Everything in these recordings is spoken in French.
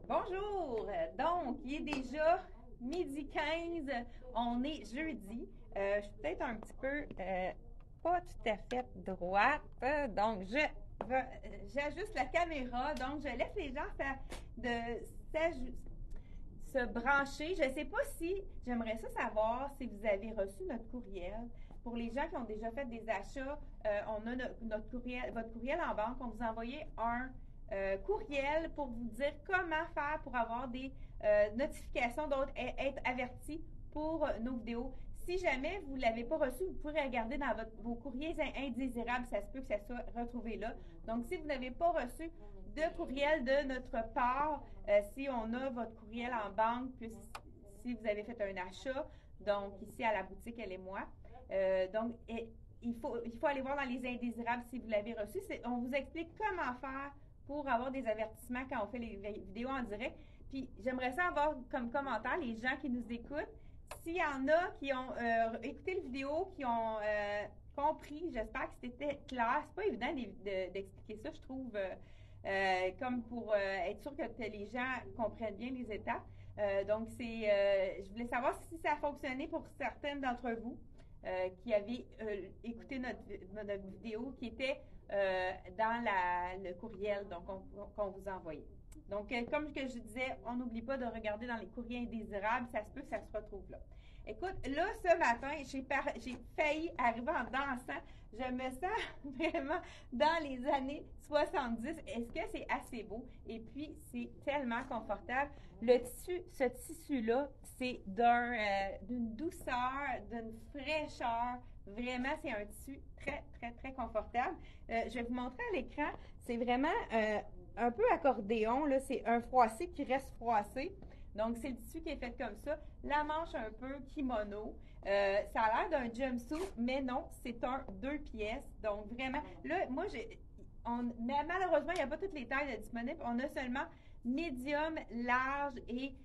Bonjour! Donc, il est déjà midi 15, on est jeudi. Je suis peut-être un petit peu pas tout à fait droite, donc j'ajuste la caméra, donc je laisse les gens se brancher. Je ne sais pas si, j'aimerais ça savoir si vous avez reçu notre courriel. Pour les gens qui ont déjà fait des achats, on a notre courriel, votre courriel en banque. On vous a envoyé un courriel pour vous dire comment faire pour avoir des notifications, donc être averti pour nos vidéos. Si jamais vous ne l'avez pas reçu, vous pourrez regarder dans vos courriers indésirables. Ça se peut que ça soit retrouvé là. Donc, si vous n'avez pas reçu de courriel de notre part, si on a votre courriel en banque, puis si vous avez fait un achat, donc ici à la boutique, elle et moi. Il faut aller voir dans les indésirables si vous l'avez reçu. On vous explique comment faire pour avoir des avertissements quand on fait les vidéos en direct. Puis j'aimerais ça avoir comme commentaire les gens qui nous écoutent. S'il y en a qui ont écouté la vidéo, qui ont compris, j'espère que c'était clair. C'est pas évident d'expliquer ça, je trouve, comme pour être sûr que les gens comprennent bien les étapes. Je voulais savoir si ça a fonctionné pour certaines d'entre vous qui avaient écouté notre vidéo qui était dans le courriel qu'on vous a envoyé. Donc, comme que je disais, on n'oublie pas de regarder dans les courriers indésirables, ça se peut que ça se retrouve là. Écoute, là, ce matin, j'ai failli arriver en dansant. Je me sens vraiment dans les années 70. Est-ce que c'est assez beau? Et puis, c'est tellement confortable. Ce tissu-là, c'est d'une douceur, d'une fraîcheur. Vraiment, c'est un tissu très, très, très confortable. Je vais vous montrer à l'écran. C'est vraiment un peu accordéon. Là, c'est un froissé qui reste froissé. Donc, c'est le tissu qui est fait comme ça. La manche un peu kimono. Ça a l'air d'un jumpsuit, mais non, c'est un 2 pièces. Donc, vraiment, là, mais malheureusement, il n'y a pas toutes les tailles disponibles. On a seulement médium, large et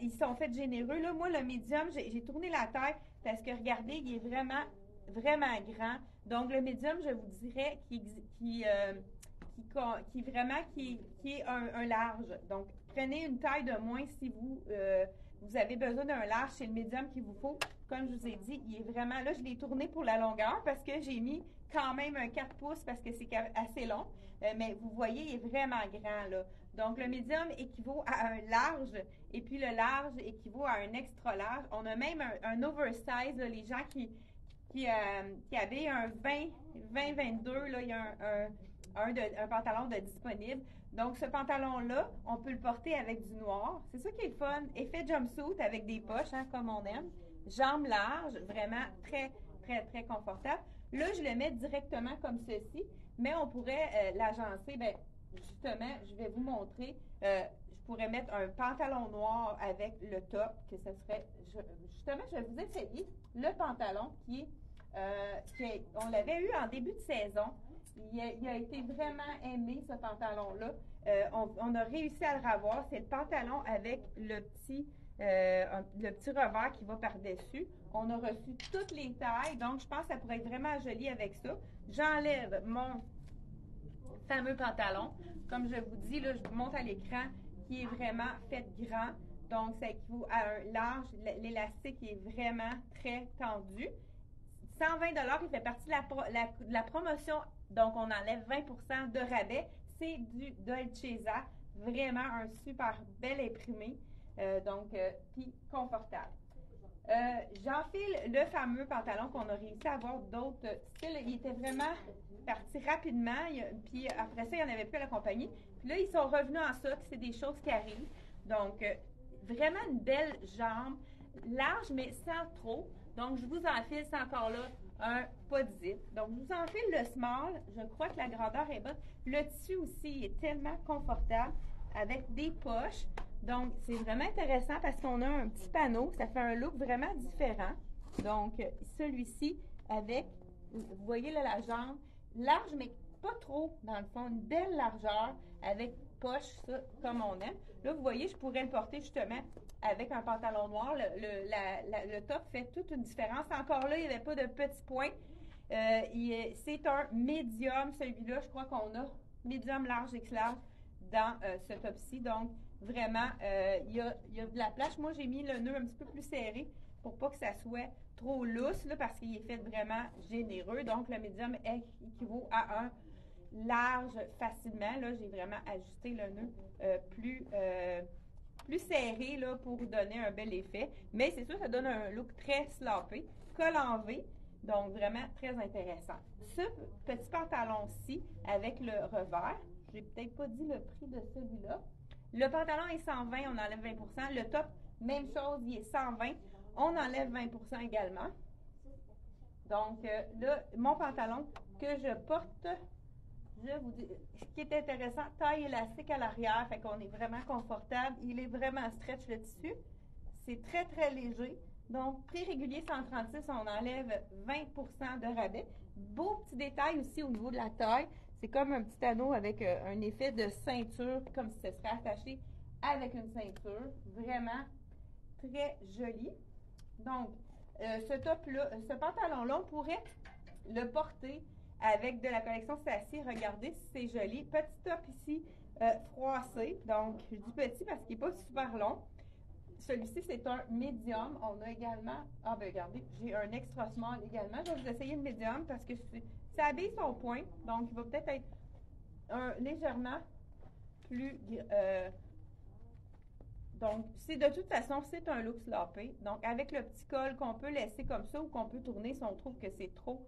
ils sont faits généreux. Là, moi, le médium, j'ai tourné la taille parce que regardez, il est vraiment, vraiment grand. Donc, le médium, je vous dirais qui est un large. Donc, prenez une taille de moins si vous avez besoin d'un large, c'est le médium qu'il vous faut. Comme je vous ai dit, il est vraiment, là, je l'ai tourné pour la longueur parce que j'ai mis quand même un 4 pouces parce que c'est assez long. Mais vous voyez, il est vraiment grand, là. Donc, le médium équivaut à un large et puis le large équivaut à un extra large. On a même un oversize, là, les gens qui avaient un 22, là, il y a un pantalon de disponible. Donc, ce pantalon-là, on peut le porter avec du noir. C'est ça qui est le fun. Effet jumpsuit avec des poches, hein, comme on aime. Jambes larges, vraiment très, très, très confortable. Là, je le mets directement comme ceci, mais on pourrait l'agencer. Ben, justement, je vais vous montrer. Je pourrais mettre un pantalon noir avec le top, que ce serait. Justement, je vais vous essayer le pantalon on l'avait eu en début de saison. Il a été vraiment aimé, ce pantalon-là. On a réussi à le revoir. C'est le pantalon avec le petit revers qui va par-dessus. On a reçu toutes les tailles, donc je pense que ça pourrait être vraiment joli avec ça. J'enlève mon fameux pantalon. Comme je vous dis, là, je vous montre à l'écran qui est vraiment fait grand. Donc, ça équivaut à un large. L'élastique est vraiment très tendu. 120 $, il fait partie de la promotion. Donc, on enlève 20 % de rabais. C'est du Dolcezza. Vraiment un super bel imprimé. Puis confortable. J'enfile le fameux pantalon qu'on a réussi à avoir d'autres styles. Il était vraiment parti rapidement. Puis après ça, il n'y en avait plus à la compagnie. Puis là, ils sont revenus en stock. C'est des choses qui arrivent. Donc, vraiment une belle jambe. Large, mais sans trop. Donc, je vous enfile, c'est encore là un pas de zip. Donc, je vous enfile le small. Je crois que la grandeur est bonne. Le tissu aussi est tellement confortable avec des poches. Donc, c'est vraiment intéressant parce qu'on a un petit panneau. Ça fait un look vraiment différent. Donc, celui-ci avec, vous voyez là la jambe, large, mais pas trop, dans le fond. Une belle largeur avec poche, ça, comme on aime. Là, vous voyez, je pourrais le porter justement avec un pantalon noir. Le top fait toute une différence. Encore là, il n'y avait pas de petits points. C'est un médium, celui-là. Je crois qu'on a médium, large, X large. dans ce top-ci. Donc, vraiment, il y a de la place. Moi, j'ai mis le nœud un petit peu plus serré pour pas que ça soit trop lousse, là, parce qu'il est fait vraiment généreux. Donc, le médium équivaut à un large facilement. Là, j'ai vraiment ajusté le nœud plus serré là, pour donner un bel effet. Mais c'est sûr, ça donne un look très slopé, col en V. Donc, vraiment très intéressant. Ce petit pantalon-ci, avec le revers, j'ai peut-être pas dit le prix de celui-là. Le pantalon est 120, on enlève 20 %. Le top, même chose, il est 120. On enlève 20 % également. Donc, là, mon pantalon que je porte, je vous dis, ce qui est intéressant, taille élastique à l'arrière, fait qu'on est vraiment confortable. Il est vraiment stretch le tissu. C'est très, très léger. Donc, prix régulier 136, on enlève 20 % de rabais. Beau petit détail aussi au niveau de la taille. C'est comme un petit anneau avec un effet de ceinture, comme si ce serait attaché avec une ceinture. Vraiment très joli. Donc, ce pantalon-là, on pourrait le porter avec de la collection Sassy. Regardez si c'est joli. Petit top ici, froissé. Donc, je dis petit parce qu'il n'est pas super long. Celui-ci, c'est un médium. On a également... Ah, ben regardez, j'ai un extra small également. Je vais vous essayer le médium parce que ça habille son point. Donc, il va peut-être être légèrement plus... donc, de toute façon, c'est un look sloppé. Donc, avec le petit col qu'on peut laisser comme ça ou qu'on peut tourner si on trouve que c'est trop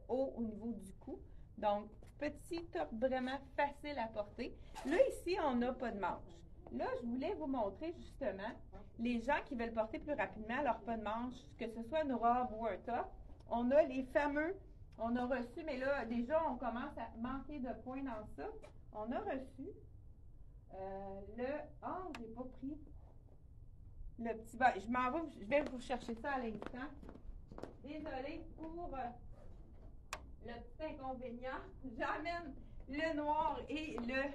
haut au niveau du cou. Donc, petit top vraiment facile à porter. Là, ici, on n'a pas de manche. Là, je voulais vous montrer justement les gens qui veulent porter plus rapidement leur pas de manche, que ce soit une robe ou un top. On a les fameux, on a reçu, mais là, déjà, on commence à manquer de points dans ça. On a reçu j'ai pas pris le petit... Ben, je vais vous chercher ça à l'instant. Désolée pour le petit inconvénient. J'amène le noir et le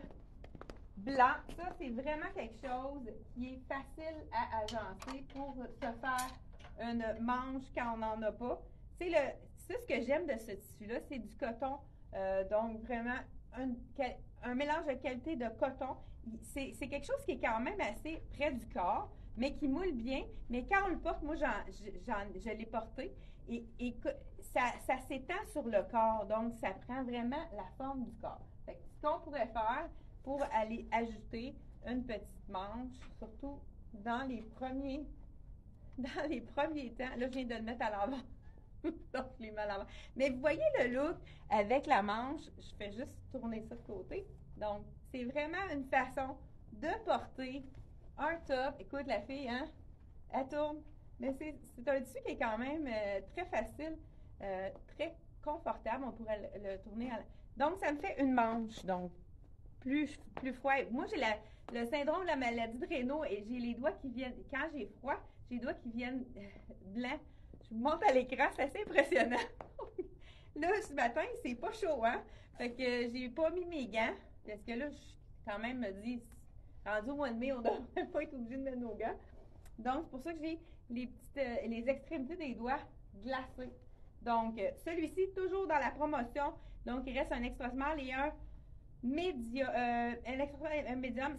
blanc. Ça, c'est vraiment quelque chose qui est facile à agencer pour se faire une manche quand on n'en a pas. C'est ce que j'aime de ce tissu-là, c'est du coton. Donc, vraiment, un mélange de qualité de coton. C'est quelque chose qui est quand même assez près du corps, mais qui moule bien. Mais quand on le porte, moi, je l'ai porté, et ça s'étend sur le corps. Donc, ça prend vraiment la forme du corps. Fait que ce qu'on pourrait faire pour aller ajouter une petite manche, surtout dans les premiers temps. Là, je viens de le mettre à l'envers. Donc, je l'ai mis à l'envers. Mais vous voyez le look avec la manche. Je fais juste tourner ça de côté. Donc, c'est vraiment une façon de porter un top. Écoute, la fille, hein, elle tourne. Mais c'est un tissu qui est quand même très facile, très confortable. On pourrait le tourner à Donc, ça me fait une manche. Donc, plus froid. Moi, j'ai le syndrome de la maladie de Raynaud et j'ai les doigts qui viennent, quand j'ai froid, j'ai les doigts qui viennent blancs. Je vous montre à l'écran, c'est assez impressionnant. Là, ce matin, c'est pas chaud, hein? Fait que j'ai pas mis mes gants, parce que là, quand même me dis, rendu au mois de mai, on ne devrait pas être obligé de mettre nos gants. Donc, c'est pour ça que j'ai les extrémités des doigts glacés. Donc, celui-ci, toujours dans la promotion. Donc, il reste un extra small et un médium,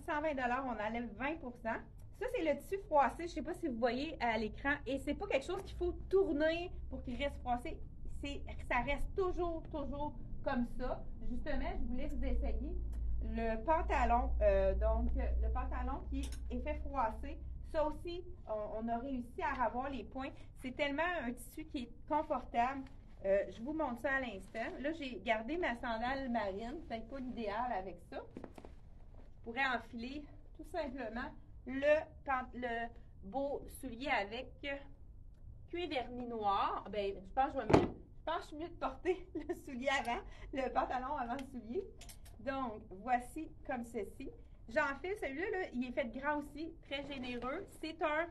120 $, on enlève 20 %. Ça, c'est le tissu froissé. Je ne sais pas si vous voyez à l'écran. Et c'est pas quelque chose qu'il faut tourner pour qu'il reste froissé. Ça reste toujours comme ça. Justement, je voulais vous essayer le pantalon. Donc, le pantalon qui est fait froisser. Ça aussi, on a réussi à avoir les points. C'est tellement un tissu qui est confortable. Je vous montre ça à l'instant. Là, j'ai gardé ma sandale marine. Peut-être pas l'idéal avec ça. Je pourrais enfiler tout simplement le beau soulier avec cuir vernis noir. Ben, je pense que je suis mieux de porter le soulier avant, le pantalon avant le soulier. Donc, voici comme ceci. J'enfile celui-là, là, il est fait grand aussi, très généreux. C'est un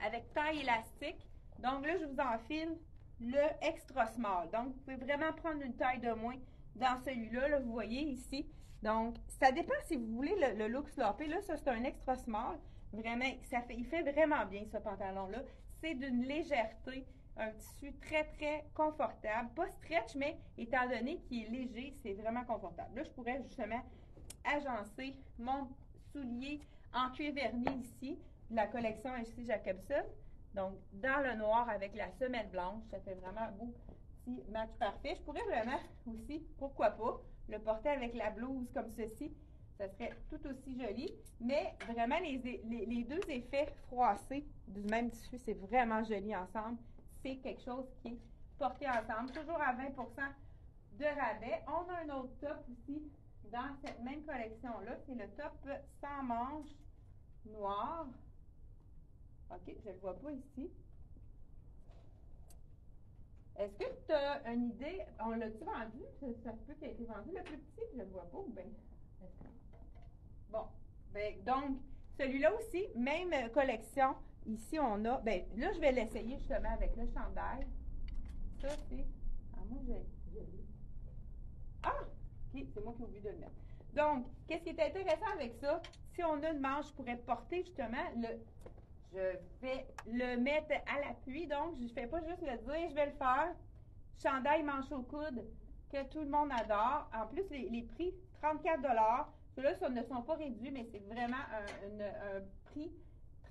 avec taille élastique. Donc là, je vous enfile le extra small. Donc, vous pouvez vraiment prendre une taille de moins dans celui-là. Là, vous voyez ici. Donc, ça dépend si vous voulez le look sloppé. Là, ça, c'est un extra small. Vraiment, il fait vraiment bien, ce pantalon-là. C'est d'une légèreté, un tissu très, très confortable. Pas stretch, mais étant donné qu'il est léger, c'est vraiment confortable. Là, je pourrais justement agencer mon soulier en cuir verni ici, de la collection H.C. Jacobson. Donc, dans le noir avec la semelle blanche, ça fait vraiment un beau petit match parfait. Je pourrais vraiment aussi, pourquoi pas, le porter avec la blouse comme ceci. Ça serait tout aussi joli. Mais vraiment, les deux effets froissés du même tissu, c'est vraiment joli ensemble. C'est quelque chose qui est porté ensemble. Toujours à 20 de rabais. On a un autre top aussi dans cette même collection-là. C'est le top sans manches noir. OK, je ne le vois pas ici. Est-ce que tu as une idée? On l'a-tu vendu? Ça se peut qu'il ait été vendu le plus petit, je ne le vois pas. Ou bien? Bon. Ben, donc, celui-là aussi, même collection. Ici, on a. Ben, là, je vais l'essayer justement avec le chandail. Ça, c'est. Ah, moi, j'ai. Ah! OK, c'est moi qui ai oublié de le mettre. Donc, qu'est-ce qui est intéressant avec ça? Si on a une manche, je pourrais porter justement le. Je vais le mettre à l'appui, donc je ne fais pas juste le dire, je vais le faire. Chandail manche au coude que tout le monde adore. En plus, les prix, 34 $. Ceux-là ne sont pas réduits, mais c'est vraiment un prix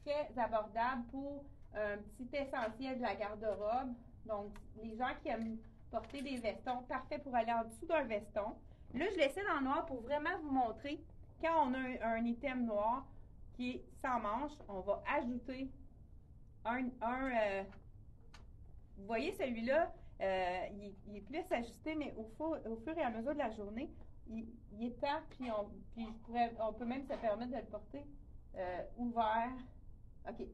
très abordable pour un petit essentiel de la garde-robe. Donc, les gens qui aiment porter des vestons, parfait pour aller en dessous d'un veston. Là, je l'essaie dans le noir pour vraiment vous montrer quand on a un item noir qui est sans manche, on va ajouter vous voyez celui-là, il est plus ajusté, mais au fur et à mesure de la journée, il étend, puis on peut même se permettre de le porter ouvert. OK.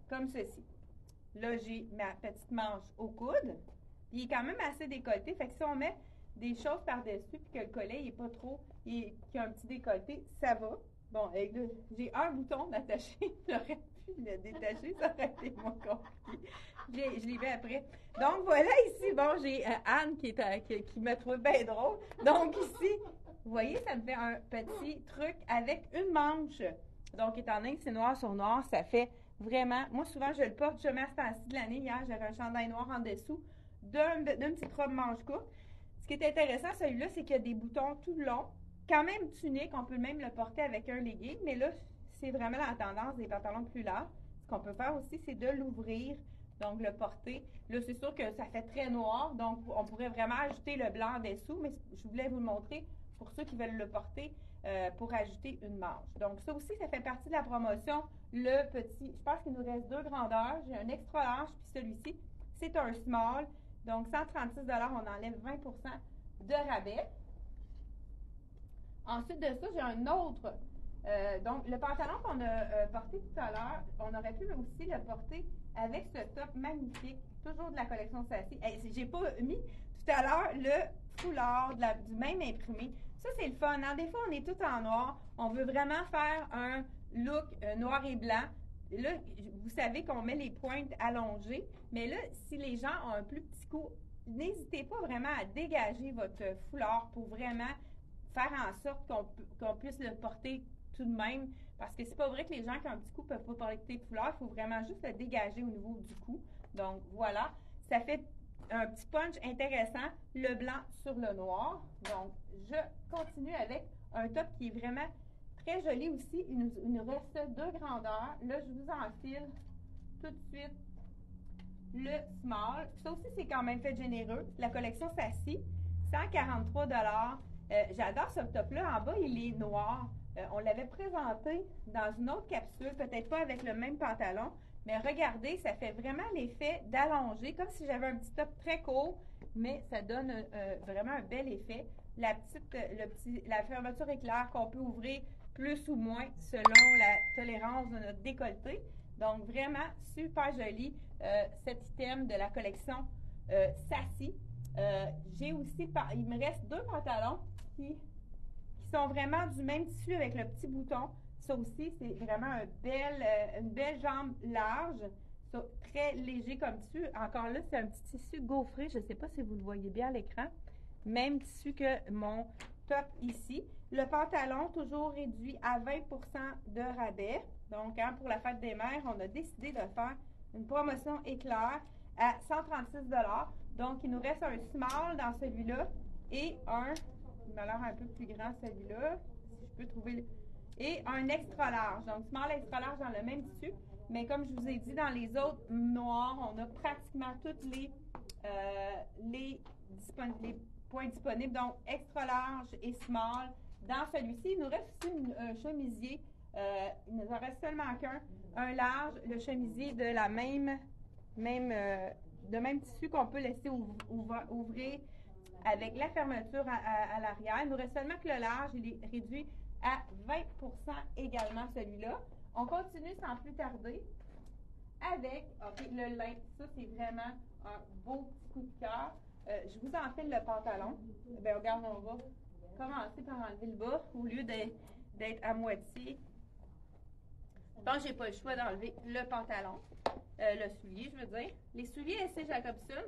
Comme ceci. Là, j'ai ma petite manche au coude. Puis il est quand même assez décolleté. Fait que si on met des choses par-dessus, puis que le collet n'est pas trop, qu'il y a un petit décolleté, ça va. Bon, j'ai un bouton d'attacher. J'aurais pu le détacher, ça aurait été moins compliqué. Je l'ai vu après. Donc, voilà ici, bon, j'ai Anne qui m'a trouvé bien drôle. Donc, ici, vous voyez, ça me fait un petit truc avec une manche. Donc, étant donné que c'est noir sur noir, ça fait vraiment... Moi, souvent, je le porte jamais à ce temps-ci de l'année. Hier, j'avais un chandail noir en dessous d'une petite robe manche courte. Ce qui est intéressant, celui-là, c'est qu'il y a des boutons tout le long. Quand même tunique, on peut même le porter avec un legging, mais là, c'est vraiment la tendance des pantalons plus larges. Ce qu'on peut faire aussi, c'est de l'ouvrir, donc le porter. Là, c'est sûr que ça fait très noir, donc on pourrait vraiment ajouter le blanc en dessous, mais je voulais vous le montrer pour ceux qui veulent le porter pour ajouter une manche. Donc ça aussi, ça fait partie de la promotion. Le petit, je pense qu'il nous reste deux grandeurs. J'ai un extra large, puis celui-ci, c'est un small. Donc 136 $, on enlève 20 de rabais. Ensuite de ça, j'ai un autre. Donc, le pantalon qu'on a porté tout à l'heure, on aurait pu aussi le porter avec ce top magnifique, toujours de la collection Sassy. J'ai pas mis tout à l'heure le foulard du même imprimé. Ça, c'est le fun. Hein? Des fois, on est tout en noir. On veut vraiment faire un look noir et blanc. Là, vous savez qu'on met les pointes allongées. Mais là, si les gens ont un plus petit cou, n'hésitez pas vraiment à dégager votre foulard pour vraiment faire en sorte qu'on puisse le porter tout de même, parce que c'est pas vrai que les gens qui ont un petit cou peuvent pas porter de foulard, il faut vraiment juste le dégager au niveau du cou. Donc voilà, ça fait un petit punch intéressant, le blanc sur le noir. Donc je continue avec un top qui est vraiment très joli aussi. Il nous reste deux grandeurs. Là, je vous enfile tout de suite le small. Ça aussi, c'est quand même fait généreux. La collection Sassy, 143 $. J'adore ce top-là. En bas, il est noir. On l'avait présenté dans une autre capsule, peut-être pas avec le même pantalon, mais regardez, ça fait vraiment l'effet d'allonger, comme si j'avais un petit top très court, mais ça donne vraiment un bel effet. La fermeture éclair qu'on peut ouvrir plus ou moins selon la tolérance de notre décolleté. Donc, vraiment super joli cet item de la collection Sassy. J'ai aussi, il me reste deux pantalons qui sont vraiment du même tissu avec le petit bouton. Ça aussi, c'est vraiment une belle jambe large, ça, très léger comme tissu. Encore là, c'est un petit tissu gaufré. Je ne sais pas si vous le voyez bien à l'écran. Même tissu que mon top ici. Le pantalon, toujours réduit à 20 de rabais. Donc, hein, pour la fête des mères, on a décidé de faire une promotion éclair à 136 $. Donc, il nous reste un small dans celui-là et il m'a l'air un peu plus grand celui-là. Si peux trouver. Et un extra large. Donc, small extra large dans le même tissu. Mais comme je vous ai dit, dans les autres noirs, on a pratiquement tous les points disponibles. Donc, extra large et small. Dans celui-ci, il nous reste aussi un chemisier. Il nous en reste seulement qu'un. Un large, le chemisier de la même tissu qu'on peut laisser ouvrir avec la fermeture à l'arrière. Il nous reste seulement que le large, il est réduit à 20% également celui-là. On continue sans plus tarder avec le lin. Ça, c'est vraiment un beau petit coup de cœur. Je vous enfile le pantalon. Bien, regarde, on va commencer par enlever le bas au lieu d'être à moitié. Je pense que j'ai pas le choix d'enlever le pantalon. Le soulier, je veux dire. Les souliers S.C. Jacobson,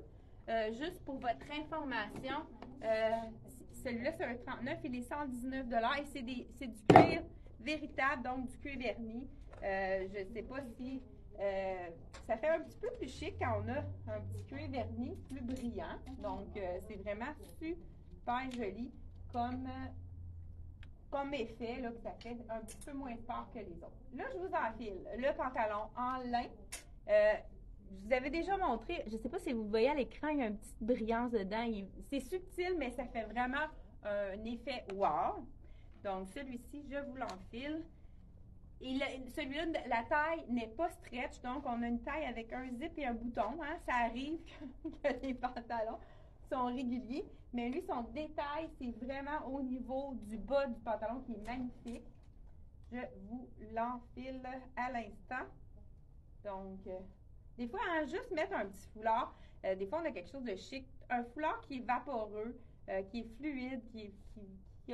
juste pour votre information, celui-là, c'est un 39, il est 119 et c'est du cuir véritable, donc du cuir verni. Je ne sais pas si ça fait un petit peu plus chic quand on a un petit cuir verni plus brillant. Donc, c'est vraiment super joli comme effet, là, que ça fait un petit peu moins fort que les autres. Là, je vous enfile le pantalon en lin. Je vous avais déjà montré, je ne sais pas si vous voyez à l'écran, il y a une petite brillance dedans. C'est subtil, mais ça fait vraiment un effet wow. Donc, celui-ci, je vous l'enfile. Et celui-là, la taille n'est pas stretch, donc on a une taille avec un zip et un bouton. Hein. Ça arrive que les pantalons sont réguliers, mais lui, son détail, c'est vraiment au niveau du bas du pantalon qui est magnifique. Je vous l'enfile à l'instant. Donc, des fois, hein, juste mettre un petit foulard, des fois, on a quelque chose de chic. Un foulard qui est vaporeux, qui est fluide, qui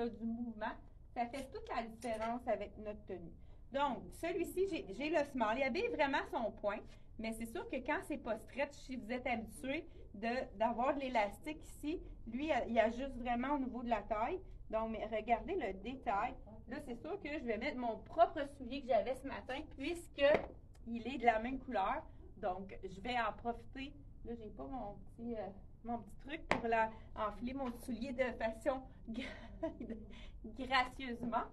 a du mouvement, ça fait toute la différence avec notre tenue. Donc, celui-ci, j'ai le small. Il habille vraiment son point, mais c'est sûr que quand c'est pas stretch, si vous êtes habitué d'avoir de l'élastique ici, lui, il ajuste vraiment au niveau de la taille. Donc, mais regardez le détail. Là, c'est sûr que je vais mettre mon propre soulier que j'avais ce matin, puisqu'il est de la même couleur. Donc, je vais en profiter. Là, j'ai pas mon petit truc pour enfiler mon soulier de façon gracieusement.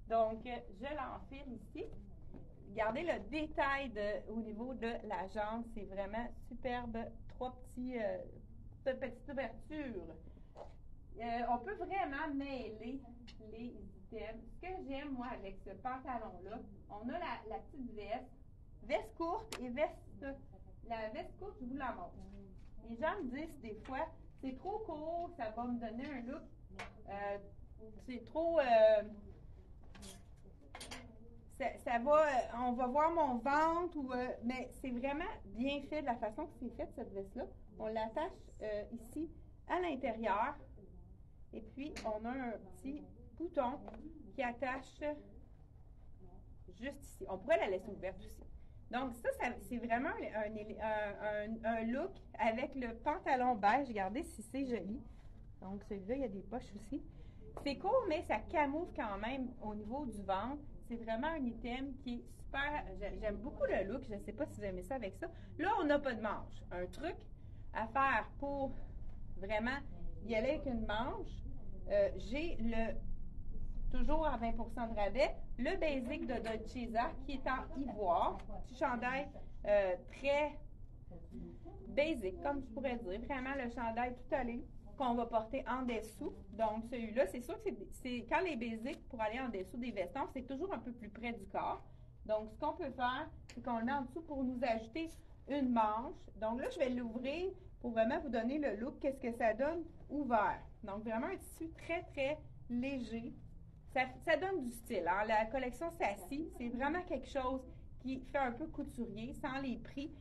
Donc, je l'enfile ici. Regardez le détail au niveau de la jambe. C'est vraiment superbe. Trois petites ouvertures. On peut vraiment mêler les items. Ce que j'aime, moi, avec ce pantalon-là, on a la petite veste courte et veste. La veste courte, je vous la montre. Les gens me disent des fois, c'est trop court, ça va me donner un look. C'est trop. On va voir mon ventre, mais c'est vraiment bien fait de la façon que c'est fait, cette veste-là. On l'attache ici à l'intérieur. Et puis, on a un petit bouton qui attache juste ici. On pourrait la laisser ouverte aussi. Donc, ça c'est vraiment un look avec le pantalon beige. Regardez si c'est joli. Donc, celui-là, il y a des poches aussi. C'est court, mais ça camoufle quand même au niveau du ventre. C'est vraiment un item qui est super. J'aime beaucoup le look. Je ne sais pas si vous aimez ça avec ça. Là, on n'a pas de manche. Un truc à faire pour vraiment y aller avec une manche. J'ai toujours à 20% de rabais, le basic de Dolcezza qui est en ivoire. Petit chandail très basic, comme je pourrais dire. Vraiment le chandail tout allé qu'on va porter en dessous. Donc, celui-là, c'est sûr que c'est quand les basics pour aller en dessous des vestons, c'est toujours un peu plus près du corps. Donc, ce qu'on peut faire, c'est qu'on le met en dessous pour nous ajouter une manche. Donc là, je vais l'ouvrir pour vraiment vous donner le look, qu'est-ce que ça donne ouvert. Donc, vraiment un tissu très, très léger. Ça donne du style. Hein? La collection Sassy, c'est vraiment quelque chose qui fait un peu couturier, sans les prix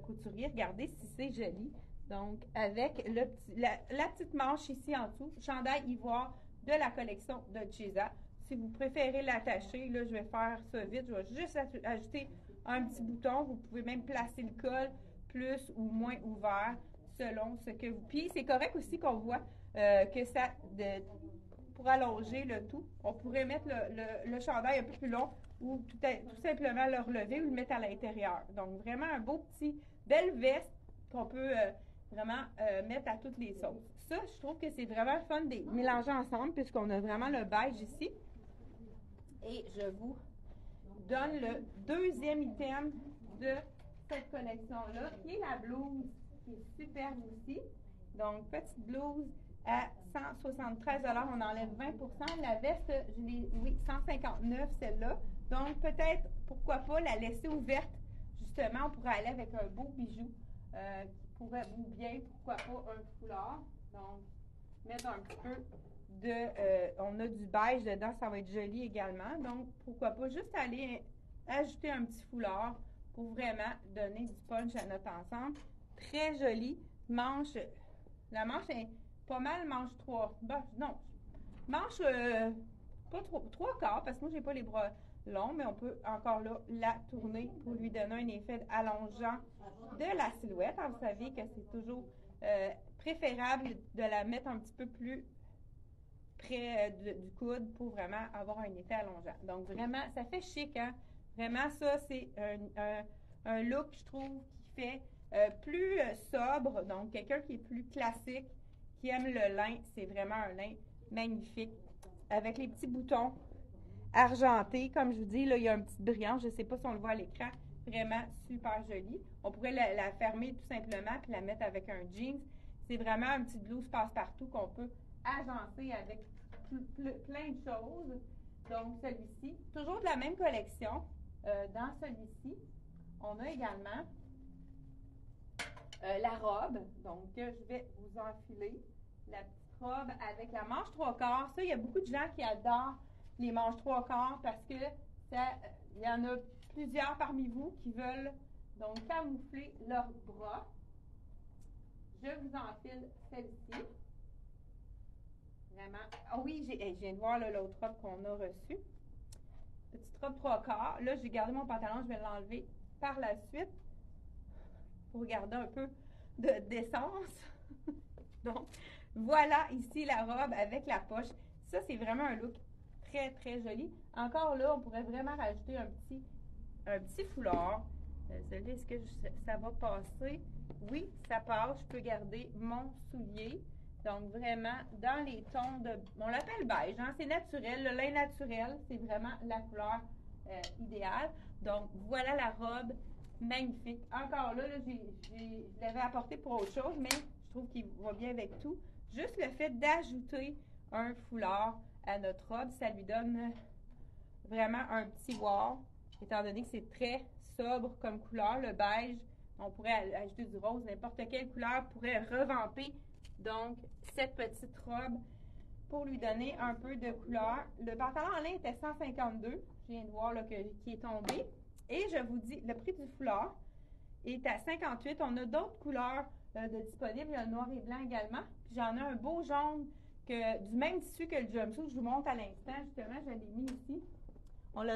couturiers. Regardez si c'est joli. Donc, avec la petite manche ici en dessous, chandail ivoire de la collection Dolcezza. Si vous préférez l'attacher, là, je vais faire ça vite. Je vais juste ajouter un petit bouton. Vous pouvez même placer le col plus ou moins ouvert selon ce que vous... Puis, c'est correct aussi qu'on voit que ça... pour allonger le tout, on pourrait mettre le chandail un peu plus long ou tout simplement le relever ou le mettre à l'intérieur. Donc, vraiment un beau petit, belle veste qu'on peut vraiment mettre à toutes les sauces. Ça, je trouve que c'est vraiment fun de les mélanger ensemble puisqu'on a vraiment le beige ici. Et je vous donne le deuxième item de cette collection-là, qui est la blouse, qui est superbe aussi. Donc, petite blouse à 173 $, on enlève 20 La veste, oui, 159 celle-là. Donc, peut-être, pourquoi pas la laisser ouverte. Justement, on pourrait aller avec un beau bijou qui pourrait, ou bien, pourquoi pas, un foulard. Donc, mettre un petit peu on a du beige dedans, ça va être joli également. Donc, pourquoi pas juste aller ajouter un petit foulard pour vraiment donner du punch à notre ensemble. Très joli. Manche, la manche est pas mal manche 3. Ben, non, manche pas trop, 3 quarts, parce que moi, j'ai pas les bras longs, mais on peut encore là la tourner pour lui donner un effet allongeant de la silhouette. Alors, vous savez que c'est toujours préférable de la mettre un petit peu plus près du coude pour vraiment avoir un effet allongeant. Donc, vraiment, ça fait chic, hein? Vraiment, ça, c'est un look, je trouve, qui fait plus sobre. Donc, quelqu'un qui est plus classique, qui aime le lin, c'est vraiment un lin magnifique. Avec les petits boutons argentés, comme je vous dis, là, il y a un petit brillant. Je ne sais pas si on le voit à l'écran. Vraiment super joli. On pourrait la fermer tout simplement puis la mettre avec un jeans. C'est vraiment un petit blouse passe-partout qu'on peut agencer avec plein de choses. Donc, celui-ci, toujours de la même collection. Dans celui-ci, on a également la robe. Donc, je vais vous enfiler la petite robe avec la manche 3/4. Ça, il y a beaucoup de gens qui adorent les manches 3/4 parce que il y en a plusieurs parmi vous qui veulent donc camoufler leurs bras. Je vous enfile celle-ci. Vraiment. Ah oui, je viens de voir l'autre robe qu'on a reçue. Petite robe 3/4. Là, j'ai gardé mon pantalon, je vais l'enlever par la suite pour garder un peu d'essence. Donc, voilà ici la robe avec la poche. Ça, c'est vraiment un look très, très joli. Encore là, on pourrait vraiment rajouter un petit foulard. Celui-là, est-ce que ça va passer? Oui, ça passe. Je peux garder mon soulier. Donc, vraiment, dans les tons de... On l'appelle beige, hein? C'est naturel. Le lin naturel, c'est vraiment la couleur idéale. Donc, voilà la robe magnifique. Encore là, je l'avais apporté pour autre chose, mais je trouve qu'il va bien avec tout. Juste le fait d'ajouter un foulard à notre robe, ça lui donne vraiment un petit wow, étant donné que c'est très sobre comme couleur, le beige. On pourrait ajouter du rose, n'importe quelle couleur pourrait revamper donc cette petite robe pour lui donner un peu de couleur. Le pantalon en lin était 152, je viens de voir là, qui est tombé. Et je vous dis, le prix du foulard est à 58. On a d'autres couleurs de disponibles. Il y a le noir et blanc également. Puis j'en ai un beau jaune du même tissu que le jumpsuit. Je vous montre à l'instant, justement, je l'ai mis ici. On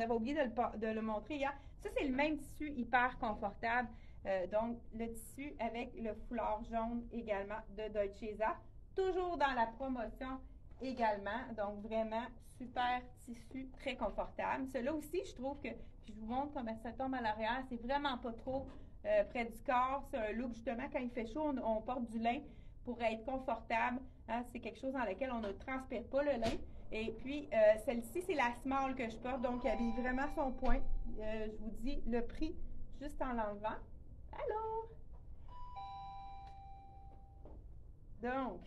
avait oublié de le montrer hier. Ça, c'est le même tissu hyper confortable. Donc, le tissu avec le foulard jaune également de Dolcezza. Toujours dans la promotion également. Donc, vraiment, super tissu, très confortable. Celui-là aussi, je trouve que, puis je vous montre comment ça tombe à l'arrière, c'est vraiment pas trop près du corps. C'est un look, justement, quand il fait chaud, on porte du lin pour être confortable. Hein? C'est quelque chose dans lequel on ne transpire pas le lin. Et puis, celle-ci, c'est la small que je porte, donc elle habille vraiment son point. Je vous dis le prix juste en l'enlevant. Allô? Donc,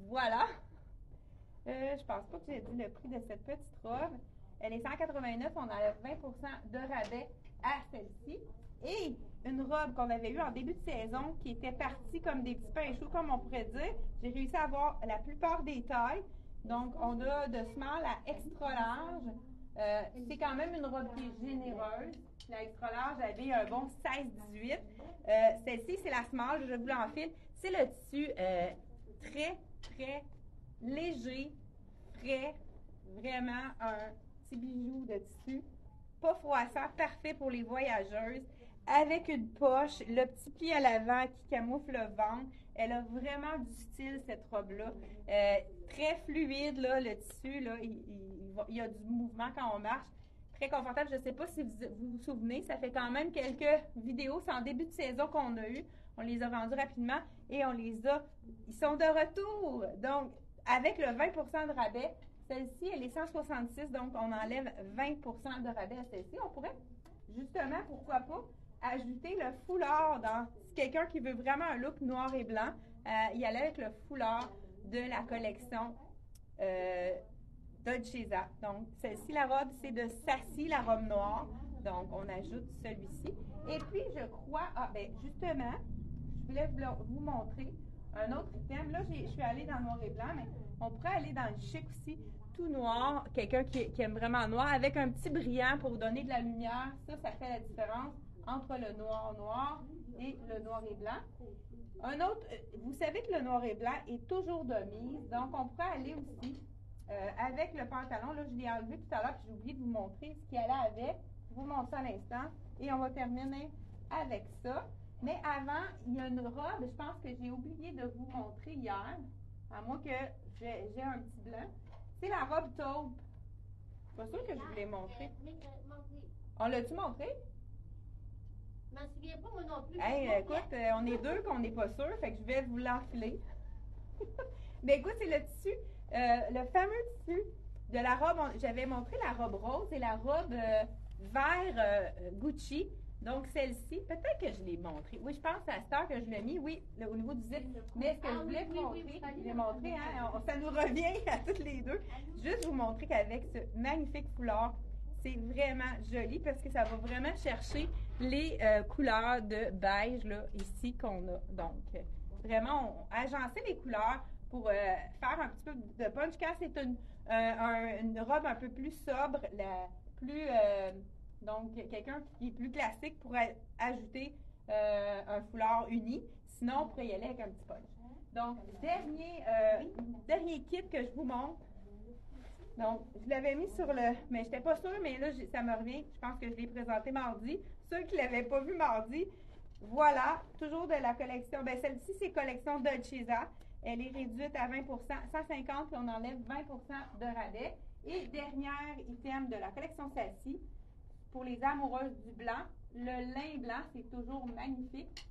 voilà. Je pense pas que j'ai dit le prix de cette petite robe. Elle est 189, on enlève 20% de rabais à celle-ci. Et une robe qu'on avait eue en début de saison, qui était partie comme des petits pains chauds, comme on pourrait dire. J'ai réussi à avoir la plupart des tailles. Donc, on a de small à extra large. C'est quand même une robe qui est généreuse. La extra large avait un bon 16-18. Celle-ci, c'est la small, je vous l'enfile. C'est le tissu très, très léger, frais. Vraiment un petit bijou de tissu. Pas froissant, parfait pour les voyageuses. Avec une poche, le petit pli à l'avant qui camoufle le ventre. Elle a vraiment du style, cette robe-là. Très fluide, là, le tissu, là, il y a du mouvement quand on marche. Très confortable. Je ne sais pas si vous vous souvenez, ça fait quand même quelques vidéos. C'est en début de saison qu'on a eu. On les a vendus rapidement et ils sont de retour. Donc, avec le 20% de rabais, Celle-ci, elle est 166, donc on enlève 20% de rabais à celle-ci. On pourrait, justement, pourquoi pas, ajouter le foulard dans quelqu'un qui veut vraiment un look noir et blanc, y aller avec le foulard de la collection Dolcezza. Donc, celle-ci, la robe, c'est de Sassy, la robe noire. Donc, on ajoute celui-ci. Et puis, je crois, justement, je voulais vous montrer un autre item. Là, je suis allée dans le noir et blanc, mais on pourrait aller dans le chic aussi, tout noir, quelqu'un qui aime vraiment le noir, avec un petit brillant pour donner de la lumière. Ça fait la différence entre le noir et le noir et blanc. Un autre, vous savez que le noir et blanc est toujours de mise, donc on pourrait aller aussi avec le pantalon. Là, je l'ai enlevé tout à l'heure, puis j'ai oublié de vous montrer ce qu'il y allait avec. Je vous montre ça à l'instant, et on va terminer avec ça. Mais avant, il y a une robe, je pense que j'ai oublié de vous montrer hier, à moins que j'ai un petit blanc. C'est la robe taupe. Je suis pas sûre que je vous l'ai montrée. On l'a-tu montré? Je m'en souviens pas, moi non plus. Hey, écoute, on est deux qu'on n'est pas sûr, fait que je vais vous l'enfiler. Mais écoute, c'est le tissu, le fameux tissu de la robe. J'avais montré la robe rose et la robe vert Gucci. Donc, celle-ci, peut-être que je l'ai montrée. Oui, je pense à cette heure que je l'ai mis, oui, au niveau du zip. Mais ce que je voulais vous montrer, je l'ai montré, hein, ça nous revient à toutes les deux. Juste vous montrer qu'avec ce magnifique foulard, c'est vraiment joli parce que ça va vraiment chercher les couleurs de beige, là, ici, qu'on a. Donc, vraiment, on agencer les couleurs pour faire un petit peu de punch. Quand c'est une robe un peu plus sobre, donc, quelqu'un qui est plus classique pourrait ajouter un foulard uni. Sinon, on pourrait y aller avec un petit punch. Donc, dernier kit que je vous montre. Donc, je l'avais mis sur le... Mais je n'étais pas sûre, mais là, ça me revient. Je pense que je l'ai présenté mardi. Ceux qui ne l'avaient pas vu mardi, voilà, toujours de la collection. Bien, celle-ci, c'est collection Dolcezza. Elle est réduite à 20 150, puis on enlève 20 de rabais. Et dernier item de la collection Sassy, pour les amoureuses du blanc, le lin blanc, c'est toujours magnifique.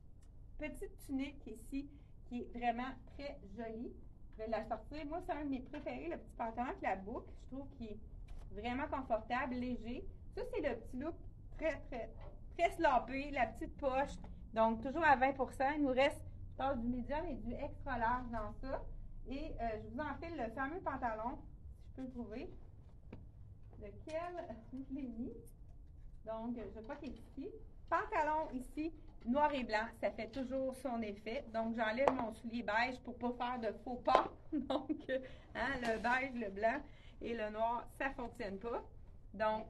Petite tunique ici, qui est vraiment très jolie. Je vais la sortir. Moi, c'est un de mes préférés, le petit pantalon avec la boucle. Je trouve qu'il est vraiment confortable, léger. Ça, c'est le petit look très, très, très sloppé, la petite poche. Donc, toujours à 20 Il nous reste, je pense, du médium et du extra large dans ça. Et je vous enfile le fameux pantalon, si je peux le trouver, lequel je l'ai mis. Donc, je crois qu'il est ici. Pantalon ici, noir et blanc, ça fait toujours son effet. Donc, j'enlève mon soulier beige pour ne pas faire de faux pas. Donc, le beige, le blanc et le noir, ça ne fonctionne pas. Donc,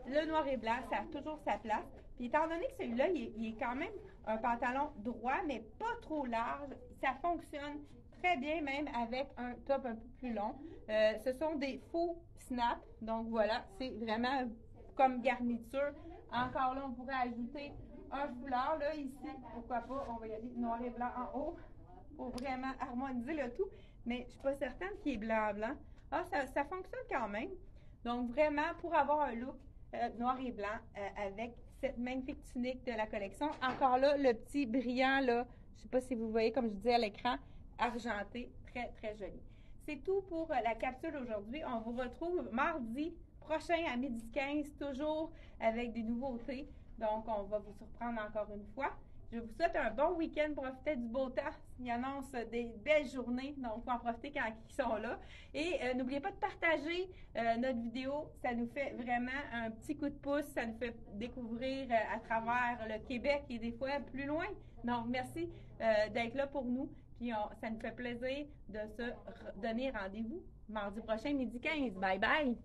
le noir et blanc, ça a toujours sa place. Puis, étant donné que celui-là, il est quand même un pantalon droit, mais pas trop large, ça fonctionne très bien, même avec un top un peu plus long. Ce sont des faux snaps. Donc, voilà, c'est vraiment comme garniture. Encore là, on pourrait ajouter un foulard, là, ici. Pourquoi pas, on va y aller noir et blanc en haut pour vraiment harmoniser le tout. Mais je ne suis pas certaine qu'il est blanc. Ah, ça fonctionne quand même. Donc, vraiment, pour avoir un look noir et blanc avec cette magnifique tunique de la collection. Encore là, le petit brillant, là, je ne sais pas si vous voyez, comme je disais à l'écran, argenté, très, très joli. C'est tout pour la capsule aujourd'hui. On vous retrouve mardi prochain à 12h15, toujours avec des nouveautés. Donc, on va vous surprendre encore une fois. Je vous souhaite un bon week-end. Profitez du beau temps. Il annonce des belles journées. Donc, il faut en profiter quand ils sont là. Et n'oubliez pas de partager notre vidéo. Ça nous fait vraiment un petit coup de pouce. Ça nous fait découvrir à travers le Québec et des fois plus loin. Donc, merci d'être là pour nous. Puis, ça nous fait plaisir de se donner rendez-vous mardi prochain, 12h15. Bye bye!